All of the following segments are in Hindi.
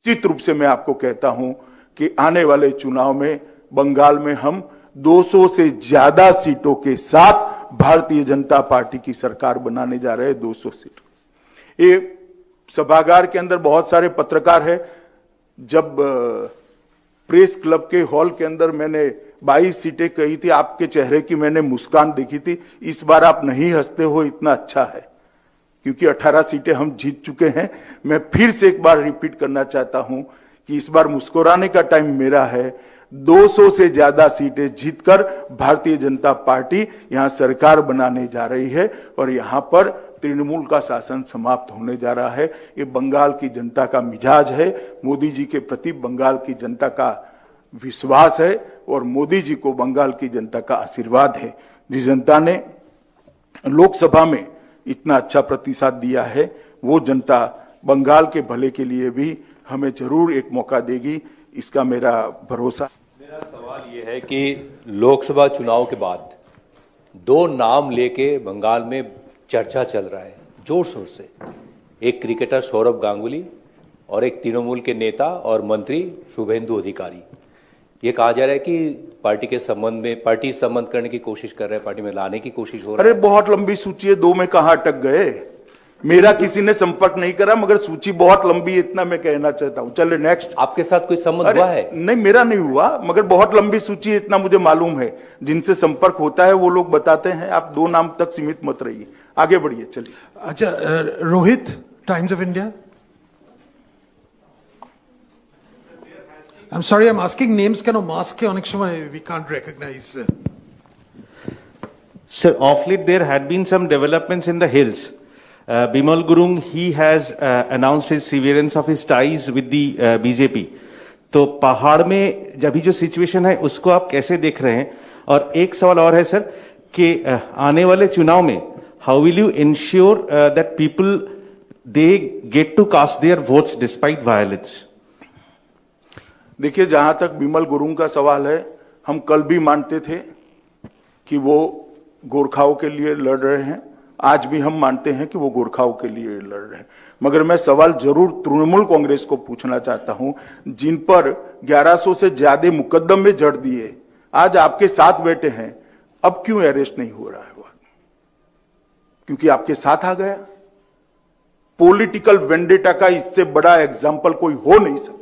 निश्चित रूप से मैं आपको कहता हूं कि आने वाले चुनाव में बंगाल में हम 200 से ज्यादा सीटों के साथ भारतीय जनता पार्टी की सरकार बनाने जा रहे हैं। 200 सीटों। ये सभागार के अंदर बहुत सारे पत्रकार हैं। जब प्रेस क्लब के हॉल के अंदर मैंने 22 सीटें कही थी, आपके चेहरे की मैंने मुस्कान देखी थी। इस बार आप नहीं हंसते हो, इतना अच्छा है, क्योंकि 18 सीटें हम जीत चुके हैं। मैं फिर से एक बार रिपीट करना चाहता हूं कि इस बार मुस्कुराने का टाइम मेरा है। 200 से ज्यादा सीटें जीतकर भारतीय जनता पार्टी यहां सरकार बनाने जा रही है और यहां पर तृणमूल का शासन समाप्त होने जा रहा है। ये बंगाल की जनता का मिजाज है, मोदी जी के प्रति बंगाल की जनता का विश्वास है और मोदी जी को बंगाल की जनता का आशीर्वाद है। जिस जनता ने लोकसभा में इतना अच्छा प्रतिसाद दिया है, वो जनता बंगाल के भले के लिए भी हमें जरूर एक मौका देगी, इसका मेरा भरोसा। मेरा सवाल ये है कि लोकसभा चुनाव के बाद 2 नाम लेके बंगाल में चर्चा चल रहा है जोर शोर से। एक क्रिकेटर सौरभ गांगुली और एक तृणमूल के नेता और मंत्री शुभेंदु अधिकारी। ये कहा जा रहा है कि पार्टी संबंध करने की कोशिश कर रहे हैं, पार्टी में लाने की कोशिश हो रही है। अरे बहुत लंबी सूची है, 2 में कहां अटक गए। मेरा किसी ने संपर्क नहीं करा, मगर सूची बहुत लंबी है, इतना मैं कहना चाहता हूं। चलिए नेक्स्ट। आपके साथ कोई संबंध हुआ है? नहीं, मेरा नहीं हुआ, मगर बहुत लंबी सूची है, इतना मुझे मालूम है। जिनसे संपर्क होता है वो लोग बताते हैं। आप 2 नाम तक सीमित मत रहिए, आगे बढ़िए। चलिए। अच्छा, Rohit, times of India. I'm sorry, I'm asking names কেন mask অনেক সময় we can't recognize. Sir, of late there had been some developments in the hills. Bimal Gurung, he has announced his severance of his ties with the BJP. तो पहाड़ में अभी जो सिचुएशन है उसको आप कैसे देख रहे हैं? और एक सवाल और है सर कि आने वाले चुनाव में how will you ensure that people they get to cast their votes despite violence? देखिए, जहां तक बिमल गुरुंग का सवाल है, हम कल भी मानते थे कि वो गोरखाओं के लिए लड़ रहे हैं। आज भी हम मानते हैं कि वो गोरखाओं के लिए लड़ रहे हैं। मगर मैं सवाल जरूर तृणमूल कांग्रेस को पूछना चाहता हूं, जिन पर 1100 से ज्यादा मुकदमे जड़ दिए, आज आपके साथ बैठे हैं, अब क्यों अरेस्ट नहीं हो रहा है? वो क्योंकि आपके साथ आ गया। पॉलिटिकल वेंडेटा का इससे बड़ा एग्जाम्पल कोई हो नहीं सकता।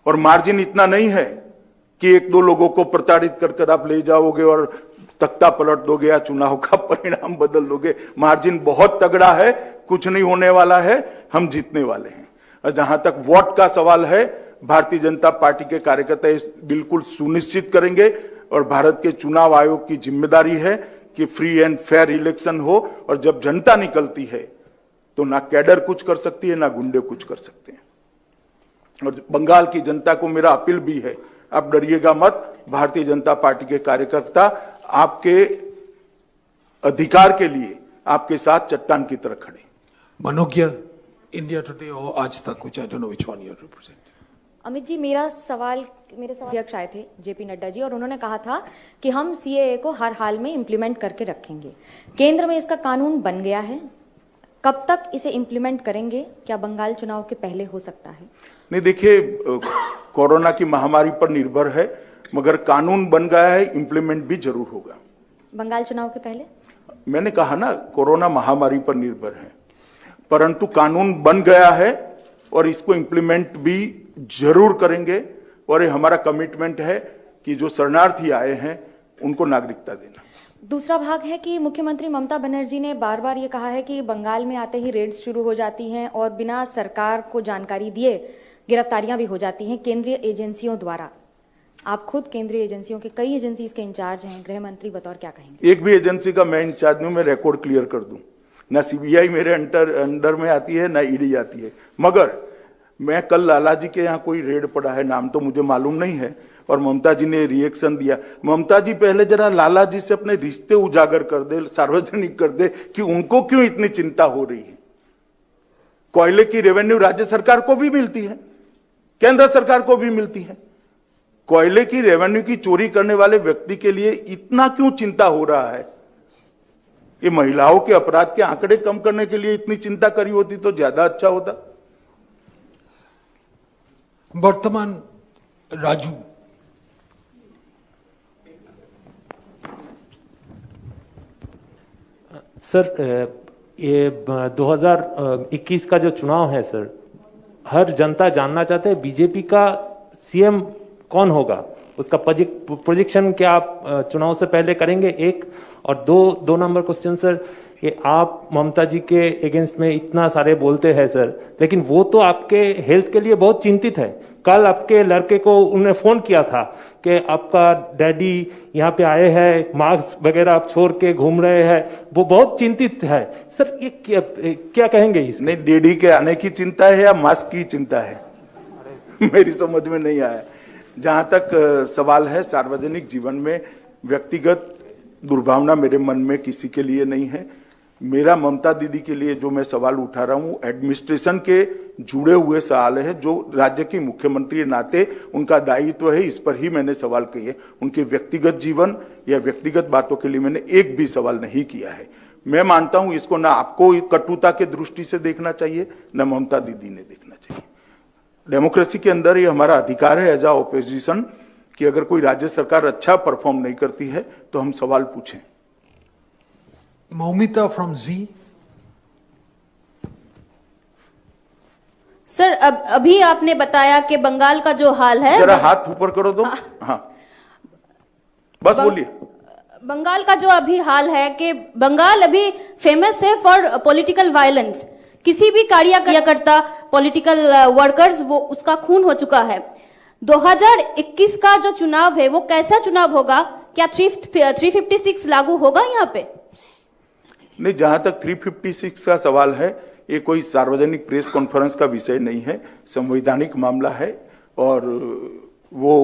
और मार्जिन इतना नहीं है कि 1-2 लोगों को प्रताड़ित कर आप ले जाओगे और तख्ता पलट दोगे या चुनाव का परिणाम बदल दोगे। मार्जिन बहुत तगड़ा है, कुछ नहीं होने वाला है, हम जीतने वाले हैं। और जहां तक वोट का सवाल है, भारतीय जनता पार्टी के कार्यकर्ता बिल्कुल सुनिश्चित करेंगे और भारत के चुनाव आयोग की जिम्मेदारी है कि फ्री एंड फेयर इलेक्शन हो। और जब जनता निकलती है तो ना कैडर कुछ कर सकती है, ना गुंडे कुछ कर सकते हैं। और बंगाल की जनता को मेरा अपील भी है, आप डरिएगा मत। भारतीय जनता पार्टी के कार्यकर्ता आपके अधिकार के लिए आपके साथ चट्टान की तरह खड़े। मनोज्ञ, इंडिया टुडे और आज तक, which I don't know which one you represent. Amit ji, मेरे सवाल अध्यक्ष आए थे जेपी नड्डा जी, और उन्होंने कहा था कि हम सीएए को हर हाल में इम्प्लीमेंट करके रखेंगे। केंद्र में इसका कानून बन गया है, कब तक इसे इम्प्लीमेंट करेंगे? क्या बंगाल चुनाव के पहले हो सकता है? नहीं, देखिए, कोरोना की महामारी पर निर्भर है, मगर कानून बन गया है, इम्प्लीमेंट भी जरूर होगा। बंगाल चुनाव के पहले? मैंने कहा ना, कोरोना महामारी पर निर्भर है, परंतु कानून बन गया है और इसको इम्प्लीमेंट भी जरूर करेंगे। और ये हमारा कमिटमेंट है कि जो शरणार्थी आए हैं उनको नागरिकता देना। दूसरा भाग है कि मुख्यमंत्री ममता बनर्जी ने बार बार ये कहा है कि बंगाल में आते ही रेड्स शुरू हो जाती हैं और बिना सरकार को जानकारी दिए गिरफ्तारियां भी हो जाती हैं केंद्रीय एजेंसियों द्वारा। आप खुद केंद्रीय एजेंसियों के कई एजेंसीज के इंचार्ज हैं, गृह मंत्री बतौर, क्या कहेंगे? एक भी एजेंसी का मैं इंचार्ज नहीं हूं, मैं रिकॉर्ड क्लियर कर दूं। ना सीबीआई मेरे अंडर में आती है, ना ईडी आती है। मगर मैं कल लाला जी के यहाँ कोई रेड पड़ा है, नाम तो मुझे मालूम नहीं है, और ममता जी ने रिएक्शन दिया। ममता जी पहले जरा लाला जी से अपने रिश्ते उजागर कर दे, सार्वजनिक कर दे कि उनको क्यों इतनी चिंता हो रही है। कोयले की रेवेन्यू राज्य सरकार को भी मिलती है, केंद्र सरकार को भी मिलती है। कोयले की रेवेन्यू की चोरी करने वाले व्यक्ति के लिए इतना क्यों चिंता हो रहा है? ये महिलाओं के अपराध के आंकड़े कम करने के लिए इतनी चिंता करी होती तो ज्यादा अच्छा होता। वर्तमान राजू। सर ये 2021 का जो चुनाव है सर, हर जनता जानना चाहते हैं बीजेपी का सीएम कौन होगा, उसका प्रोजेक्शन क्या आप चुनाव से पहले करेंगे? एक और दो नंबर क्वेश्चन सर, ये आप ममता जी के अगेंस्ट में इतना सारे बोलते हैं सर, लेकिन वो तो आपके हेल्थ के लिए बहुत चिंतित है। कल आपके लड़के को उन्होंने फोन किया था कि आपका डैडी यहाँ पे आए हैं, मास्क वगैरह आप छोड़ के घूम रहे हैं, वो बहुत चिंतित है सर। ये क्या कहेंगे इसमें? नहीं, डैडी के आने की चिंता है या मास्क की चिंता है? मेरी समझ में नहीं आया। जहां तक सवाल है, सार्वजनिक जीवन में व्यक्तिगत दुर्भावना मेरे मन में किसी के लिए नहीं है। मेरा ममता दीदी के लिए जो मैं सवाल उठा रहा हूं, एडमिनिस्ट्रेशन के जुड़े हुए सवाल है, जो राज्य की मुख्यमंत्री नाते उनका दायित्व है, इस पर ही मैंने सवाल किए। उनके व्यक्तिगत जीवन या व्यक्तिगत बातों के लिए मैंने एक भी सवाल नहीं किया है। मैं मानता हूं इसको ना आपको कटुता के दृष्टि से देखना चाहिए, न ममता दीदी ने देखना चाहिए। डेमोक्रेसी के अंदर ये हमारा अधिकार है एज अ ऑपोजिशन कि अगर कोई राज्य सरकार अच्छा परफॉर्म नहीं करती है तो हम सवाल पूछें। Moumita from ji. सर अभी आपने बताया कि बंगाल का जो हाल है, जरा हाथ ऊपर करो तो। हाँ, बस बोलिए। बंगाल का जो अभी हाल है कि बंगाल अभी फेमस है फॉर पॉलिटिकल वायलेंस। किसी भी कार्यकर्ता, पॉलिटिकल वर्कर्स, वो उसका खून हो चुका है। 2021 का जो चुनाव है वो कैसा चुनाव होगा? क्या 356 लागू होगा यहाँ पे? नहीं, जहां तक 356 का सवाल है, ये कोई सार्वजनिक प्रेस कॉन्फ्रेंस का विषय नहीं है, संवैधानिक मामला है और वो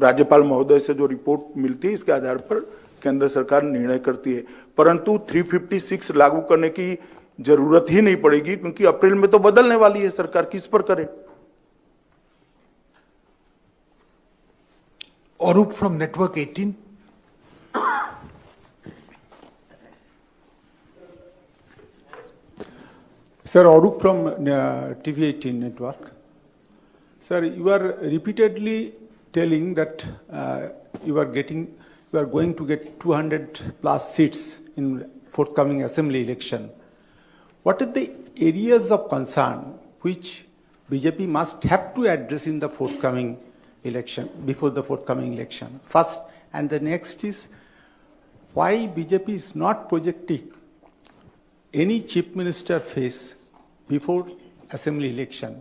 राज्यपाल महोदय से जो रिपोर्ट मिलती है इसके आधार पर केंद्र सरकार निर्णय करती है। परंतु 356 लागू करने की जरूरत ही नहीं पड़ेगी क्योंकि अप्रैल में तो बदलने वाली है सरकार, किस पर करे? औरूप from network 18। Sir, Arup from TV18 network. Sir, you are repeatedly telling that you are going to get 200 plus seats in forthcoming assembly election. What are the areas of concern which BJP must have to address in the forthcoming election, before the forthcoming election? First, and the next is why BJP is not projecting any chief minister face before assembly election?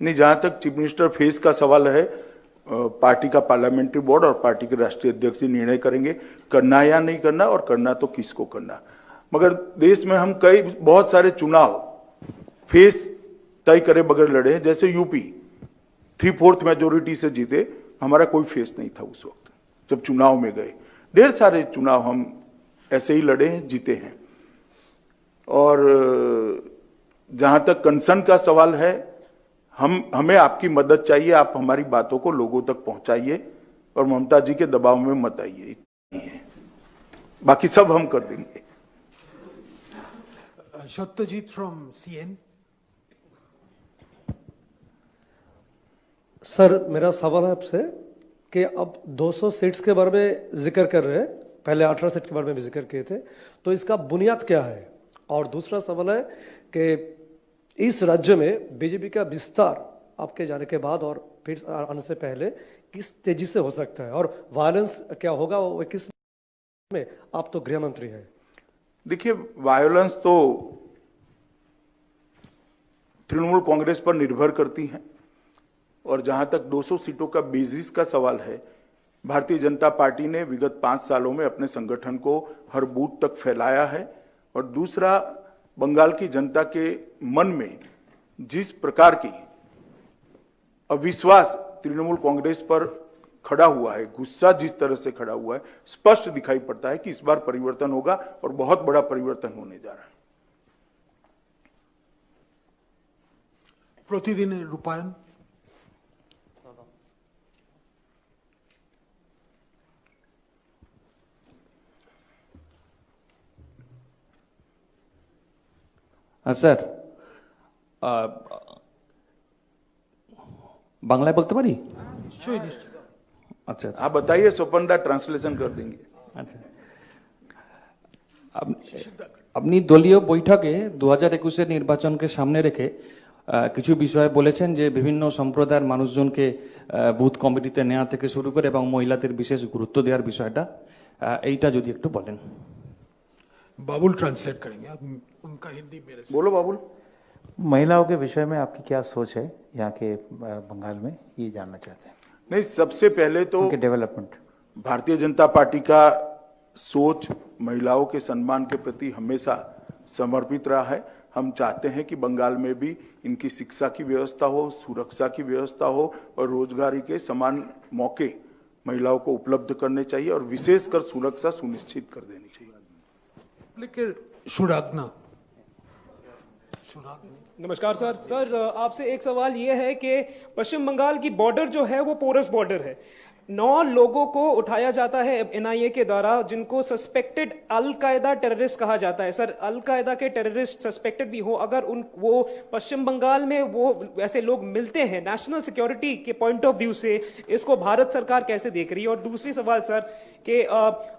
नहीं, जहां तक चीफ मिनिस्टर फेस का सवाल है, पार्टी का पार्लियामेंट्री बोर्ड और पार्टी के राष्ट्रीय अध्यक्ष ही निर्णय करेंगे करना या नहीं करना, और करना तो किसको करना। मगर देश में हम बहुत सारे चुनाव फेस तय करे बगैर लड़े हैं। जैसे यूपी 3/4 मेजोरिटी से जीते, हमारा कोई फेस नहीं था उस वक्त जब चुनाव में गए। ढेर सारे चुनाव हम ऐसे ही लड़े हैं, जीते हैं। और जहां तक कंसर्न का सवाल है, हमें आपकी मदद चाहिए, आप हमारी बातों को लोगों तक पहुंचाइए और ममता जी के दबाव में मत आइए, इतना ही है। बाकी सब हम कर देंगे। Satyajit from CN. सर, मेरा सवाल है आपसे कि अब 200 सीट्स के बारे में जिक्र कर रहे हैं, पहले 18 सीट के बारे में भी जिक्र किए थे, तो इसका बुनियाद क्या है? और दूसरा सवाल है कि इस राज्य में बीजेपी का विस्तार आपके जाने के बाद और फिर आने से पहले किस तेजी से हो सकता है, और वायलेंस क्या होगा वो किस में? आप तो गृह मंत्री हैं। देखिए, वायलेंस तो तृणमूल कांग्रेस पर निर्भर करती है, और जहां तक 200 सीटों का बेसिस का सवाल है, भारतीय जनता पार्टी ने विगत 5 सालों में अपने संगठन को हर बूथ तक फैलाया है। और दूसरा, बंगाल की जनता के मन में जिस प्रकार की अविश्वास तृणमूल कांग्रेस पर खड़ा हुआ है, गुस्सा जिस तरह से खड़ा हुआ है, स्पष्ट दिखाई पड़ता है कि इस बार परिवर्तन होगा और बहुत बड़ा परिवर्तन होने जा रहा है। प्रतिदिन रूपायन। सर, বাংলায় বলতে পারি? নিশ্চয়ই নিশ্চয়ই। আচ্ছা আচ্ছা आप बताइए, स्वपन दा ट्रांसलेशन कर देंगे। আচ্ছা আপনি দলীয় বৈঠকে 2021-এর নির্বাচনকে সামনে রেখে কিছু বিষয়ে বলেছেন যে বিভিন্ন সম্প্রদায়ের মানুষজনকে বুথ কমিটিতে নেওয়া থেকে শুরু করে এবং মহিলাদের বিশেষ গুরুত্ব দেওয়ার বিষয়টা, এইটা যদি একটু বলেন। बाबुल ट्रांसलेट करेंगे, आप उनका हिंदी मेरे से। बोलो बाबुल। महिलाओं के विषय में आपकी क्या सोच है यहाँ के बंगाल में, ये जानना चाहते हैं। नहीं, सबसे पहले तो उनके डेवलपमेंट। भारतीय जनता पार्टी का सोच महिलाओं के सम्मान के प्रति हमेशा समर्पित रहा है। हम चाहते हैं कि बंगाल में भी इनकी शिक्षा की व्यवस्था हो, सुरक्षा की व्यवस्था हो और रोजगारी के समान मौके महिलाओं को उपलब्ध करने चाहिए और विशेषकर सुरक्षा सुनिश्चित कर देनी चाहिए। लेकिन शुरागना। नमस्कार सर। सर आपसे एक सवाल ये है कि पश्चिम बंगाल की बॉर्डर जो है वो पोरस बॉर्डर है। 9 लोगों को उठाया जाता है एनआईए के द्वारा जिनको सस्पेक्टेड अलकायदा टेररिस्ट कहा जाता है। सर अलकायदा के टेररिस्ट सस्पेक्टेड भी हो, अगर वो पश्चिम बंगाल में वो ऐसे लोग मिलते हैं, नेशनल सिक्योरिटी के पॉइंट ऑफ व्यू से इसको भारत सरकार कैसे देख रही है? और दूसरी सवाल सर कि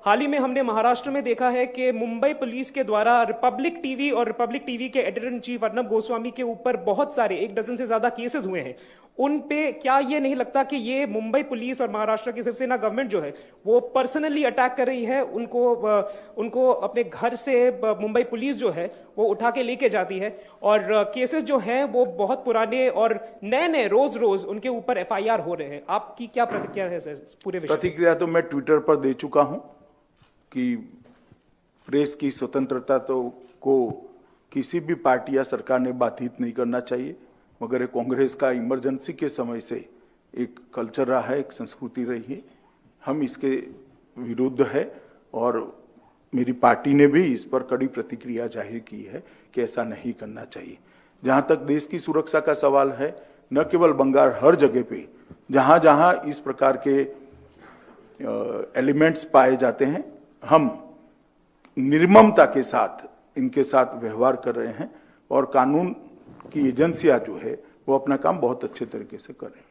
हाल ही में हमने महाराष्ट्र में देखा है कि मुंबई पुलिस के द्वारा रिपब्लिक टीवी और रिपब्लिक टीवी के editor in chief Arnab Goswami के ऊपर बहुत सारे 1 डजन से ज्यादा केसेस हुए हैं। उन पे क्या ये नहीं लगता कि ये मुंबई पुलिस और महाराष्ट्र की शिवसेना गवर्नमेंट जो है वो पर्सनली अटैक कर रही है? उनको अपने घर से मुंबई पुलिस जो है वो उठा के लेके जाती है और केसेस जो हैं वो बहुत पुराने और नए रोज रोज उनके ऊपर एफआईआर हो रहे हैं। आपकी क्या प्रतिक्रिया है सर पूरे विषय? प्रतिक्रिया तो मैं ट्विटर पर दे चुका हूं कि प्रेस की स्वतंत्रता को किसी भी पार्टी या सरकार ने बाधित नहीं करना चाहिए, मगर कांग्रेस का इमरजेंसी के समय से एक कल्चर रहा है, एक संस्कृति रही है। हम इसके विरुद्ध है और मेरी पार्टी ने भी इस पर कड़ी प्रतिक्रिया जाहिर की है कि ऐसा नहीं करना चाहिए। जहां तक देश की सुरक्षा का सवाल है, न केवल बंगाल, हर जगह पे जहां जहां इस प्रकार के एलिमेंट्स पाए जाते हैं, हम निर्ममता के साथ इनके साथ व्यवहार कर रहे हैं और कानून की एजेंसियां जो है वो अपना काम बहुत अच्छे तरीके से कर रहे हैं।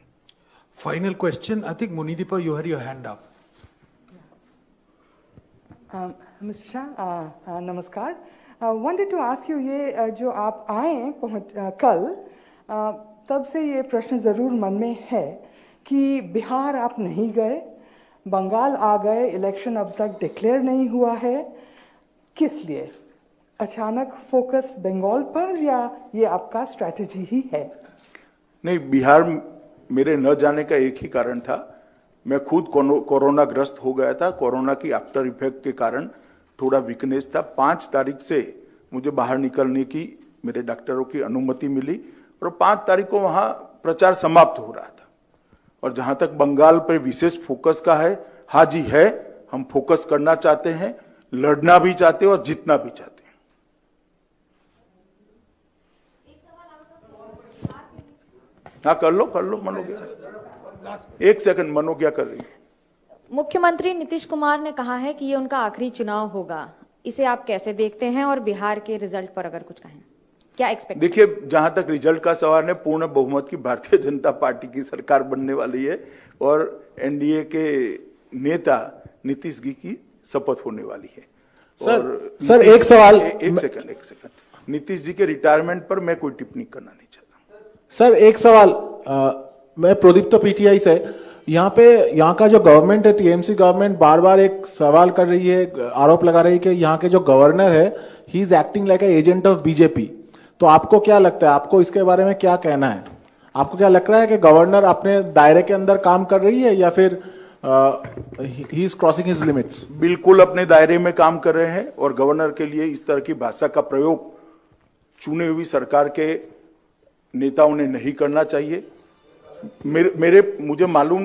Final question, I think Munideepa you had your hand up. Mister Shah नमस्कार। वांटेड टू आस्क यू, ये जो आप आए कल, तब से ये प्रश्न जरूर मन में है कि बिहार आप नहीं गए, बंगाल आ गए, इलेक्शन अब तक डिक्लेयर नहीं हुआ है, किस लिए? अचानक फोकस बंगाल पर या ये आपका स्ट्रैटेजी ही है? नहीं, बिहार मेरे न जाने का एक ही कारण था, मैं खुद कोरोना ग्रस्त हो गया था। कोरोना की आफ्टर इफेक्ट के कारण थोड़ा वीकनेस था। 5 तारीख से मुझे बाहर निकलने की मेरे डॉक्टरों की अनुमति मिली और 5 तारीख को वहां प्रचार समाप्त हो रहा था। और जहां तक बंगाल पर विशेष फोकस का है, हाँ जी है, हम फोकस करना चाहते हैं, लड़ना भी चाहते हैं और जीतना भी चाहते हैं। हाँ कर लो मनोज्ञा। 1 सेकंड, मनोज्ञा कर रही है। मुख्यमंत्री नीतीश कुमार ने कहा है कि ये उनका आखिरी चुनाव होगा, इसे आप कैसे देखते हैं? और बिहार के रिजल्ट पर अगर कुछ कहें, क्या एक्सपेक्ट? देखिए, जहां तक रिजल्ट का सवाल है, पूर्ण बहुमत की भारतीय जनता पार्टी की सरकार बनने वाली है और एनडीए के नेता नीतीश जी की शपथ होने वाली है। सर एक सवाल, एक सेकंड, नीतीश जी के रिटायरमेंट पर मैं कोई टिप्पणी करना नहीं चाहता। सर एक सवाल, मैं प्रदीप पीटीआई से, यहाँ का जो गवर्नमेंट है, टीएमसी गवर्नमेंट, बार बार एक सवाल कर रही है, आरोप लगा रही है कि यहाँ के जो गवर्नर है, he is acting like a agent of BJP. तो आपको क्या लगता है, आपको इसके बारे में क्या कहना है? आपको क्या लग रहा है कि गवर्नर अपने दायरे के अंदर काम कर रही है या फिर he is crossing his limits? बिल्कुल अपने दायरे में काम कर रहे हैं और गवर्नर के लिए इस तरह की भाषा का प्रयोग चुनी हुई सरकार के नेताओं ने नहीं करना चाहिए। मुझे मालूम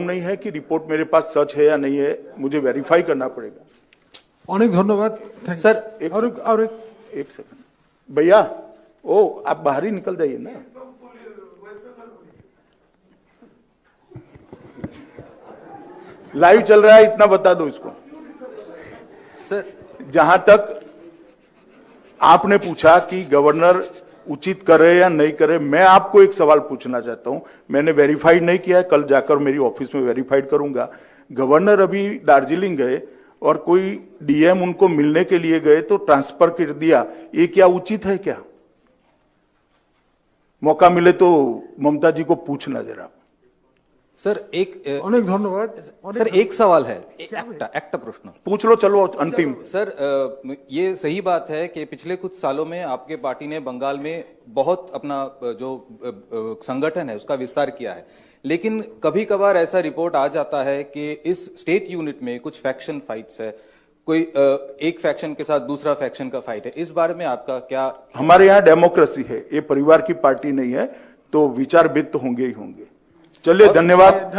नहीं है कि रिपोर्ट मेरे पास सच है या नहीं है, मुझे वेरीफाई करना पड़ेगा। अनेक धन्यवाद सर। और एक सेकंड भैया, आप बाहर ही निकल जाइए ना। लाइव चल रहा है, इतना बता दो इसको। सर जहां तक आपने पूछा कि गवर्नर उचित करे या नहीं करे। मैं आपको एक सवाल पूछना चाहता हूं, मैंने वेरीफाइड नहीं किया है, कल जाकर मेरी ऑफिस में वेरीफाइड करूंगा। गवर्नर अभी दार्जिलिंग गए और कोई डीएम उनको मिलने के लिए गए तो ट्रांसफर कर दिया, ये क्या उचित है? क्या मौका मिले तो ममता जी को पूछना जरा। सर অনেক ধন্যবাদ। सर एक सवाल है, একটা प्रश्न पूछ लो, चलो अंतिम। सर ये सही बात है कि पिछले कुछ सालों में आपके पार्टी ने बंगाल में बहुत अपना जो संगठन है उसका विस्तार किया है, लेकिन कभी कभार ऐसा रिपोर्ट आ जाता है कि इस स्टेट यूनिट में कुछ फैक्शन फाइट्स है, कोई एक फैक्शन के साथ दूसरा फैक्शन का फाइट है। इस बारे में आपका क्या? हमारे यहाँ डेमोक्रेसी है, ये परिवार की पार्टी नहीं है, तो विचार भेद तो होंगे ही होंगे। चलिए, धन्यवाद।